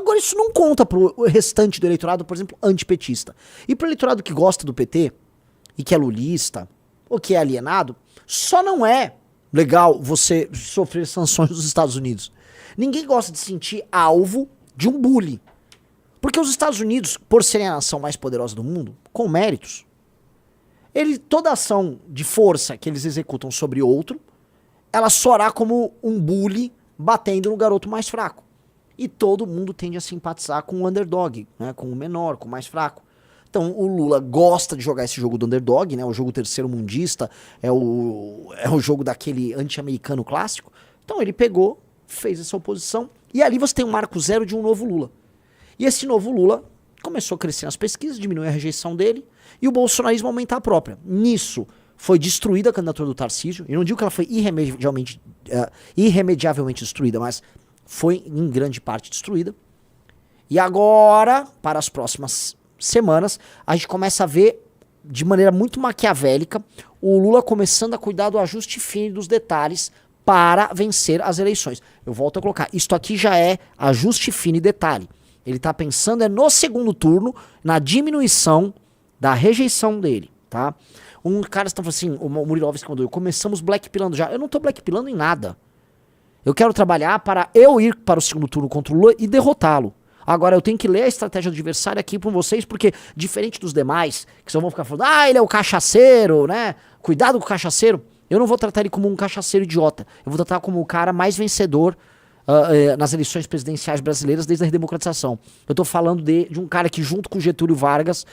Agora isso não conta pro restante do eleitorado, por exemplo, antipetista. E pro eleitorado que gosta do PT, e que é lulista, ou que é alienado, só não é legal você sofrer sanções dos Estados Unidos. Ninguém gosta de se sentir alvo de um bullying. Porque os Estados Unidos, por serem a nação mais poderosa do mundo, com méritos, toda ação de força que eles executam sobre outro, ela soará como um bully batendo no garoto mais fraco. E todo mundo tende a simpatizar com o underdog, né, com o menor, com o mais fraco. Então o Lula gosta de jogar esse jogo do underdog, né, o jogo terceiro mundista, é o jogo daquele anti-americano clássico. Então ele pegou, fez essa oposição, e ali você tem um marco zero de um novo Lula. E esse novo Lula começou a crescer nas pesquisas, diminuiu a rejeição dele, e o bolsonarismo aumentar a própria. Nisso foi destruída a candidatura do Tarcísio. Eu não digo que ela foi irremediavelmente destruída, mas foi em grande parte destruída. E agora, para as próximas semanas, a gente começa a ver, de maneira muito maquiavélica, o Lula começando a cuidar do ajuste fino dos detalhes para vencer as eleições. Eu volto a colocar, isto aqui já é ajuste fino e detalhe. Ele está pensando no segundo turno, na diminuição da rejeição dele, tá? Um cara está falando assim, o Murilo Alves que mandou, começamos blackpillando já. Eu não estou blackpillando em nada. Eu quero trabalhar para eu ir para o segundo turno contra o Lula e derrotá-lo. Agora eu tenho que ler a estratégia do adversário aqui para vocês, porque diferente dos demais, que só vão ficar falando, ele é o cachaceiro, né? Cuidado com o cachaceiro. Eu não vou tratar ele como um cachaceiro idiota. Eu vou tratar como o cara mais vencedor nas eleições presidenciais brasileiras desde a redemocratização. Eu tô falando de um cara que, junto com Getúlio Vargas,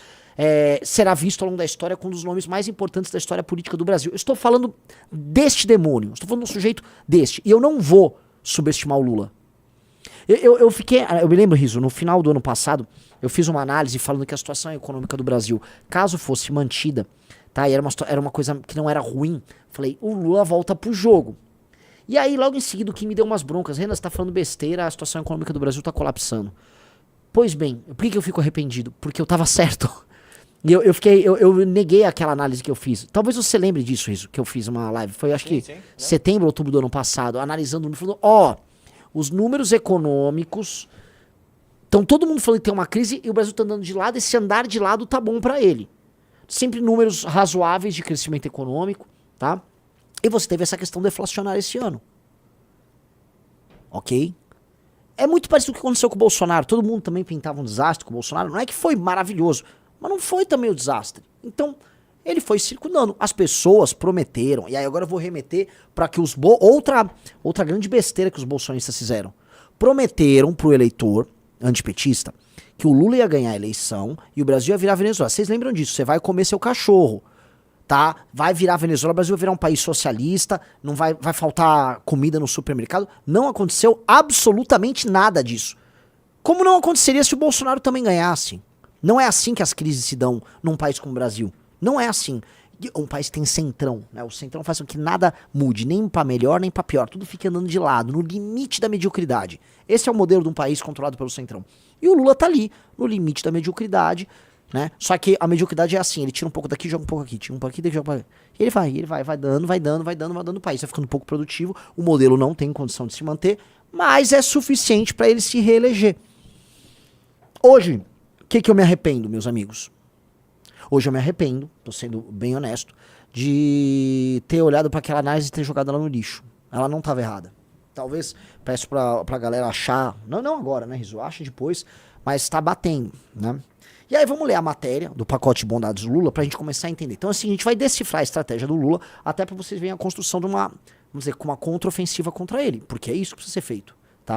será visto ao longo da história como um dos nomes mais importantes da história política do Brasil. Eu estou falando deste demônio, estou falando de um sujeito deste. E eu não vou subestimar o Lula. Eu me lembro, Riso, no final do ano passado, eu fiz uma análise falando que a situação econômica do Brasil, caso fosse mantida, tá, e era uma coisa que não era ruim, falei, o Lula volta pro jogo. E aí, logo em seguida, o que me deu umas broncas, Renan, você tá falando besteira, a situação econômica do Brasil tá colapsando. Pois bem, por que eu fico arrependido? Porque eu tava certo. E eu neguei aquela análise que eu fiz. Talvez você lembre disso, Riso, que eu fiz uma live. Foi, acho que setembro, outubro do ano passado, analisando, falando, os números econômicos, então todo mundo falando que tem uma crise e o Brasil tá andando de lado, esse andar de lado tá bom pra ele. Sempre números razoáveis de crescimento econômico, tá? E você teve essa questão deflacionária esse ano. Ok? É muito parecido com o que aconteceu com o Bolsonaro. Todo mundo também pintava um desastre com o Bolsonaro. Não é que foi maravilhoso, mas não foi também o desastre. Então, ele foi circulando. As pessoas prometeram, e aí agora eu vou remeter para que outra grande besteira que os bolsonaristas fizeram. Prometeram pro eleitor antipetista que o Lula ia ganhar a eleição e o Brasil ia virar Venezuela. Vocês lembram disso? Você vai comer seu cachorro. Tá? Vai virar Venezuela, o Brasil vai virar um país socialista, não vai faltar comida no supermercado. Não aconteceu absolutamente nada disso. Como não aconteceria se o Bolsonaro também ganhasse? Não é assim que as crises se dão num país como o Brasil. Não é assim. Um país que tem centrão, né? O centrão faz com que nada mude, nem pra melhor, nem pra pior. Tudo fica andando de lado, no limite da mediocridade. Esse é o modelo de um país controlado pelo centrão. E o Lula tá ali, no limite da mediocridade, né? Só que a mediocridade é assim, ele tira um pouco daqui, joga um pouco aqui, tira um pouco aqui, joga um pouco aqui. E ele vai dando o país, vai ficando um pouco produtivo, o modelo não tem condição de se manter, mas é suficiente para ele se reeleger. Hoje, o que eu me arrependo, meus amigos? Hoje eu me arrependo, tô sendo bem honesto, de ter olhado para aquela análise e ter jogado ela no lixo. Ela não tava errada. Talvez, peço pra galera achar, não agora, né, Riso? Acha depois, mas tá batendo, né? E aí vamos ler a matéria do pacote de bondades do Lula pra gente começar a entender. Então assim, a gente vai decifrar a estratégia do Lula até pra vocês verem a construção de uma, vamos dizer, com uma contraofensiva contra ele. Porque é isso que precisa ser feito.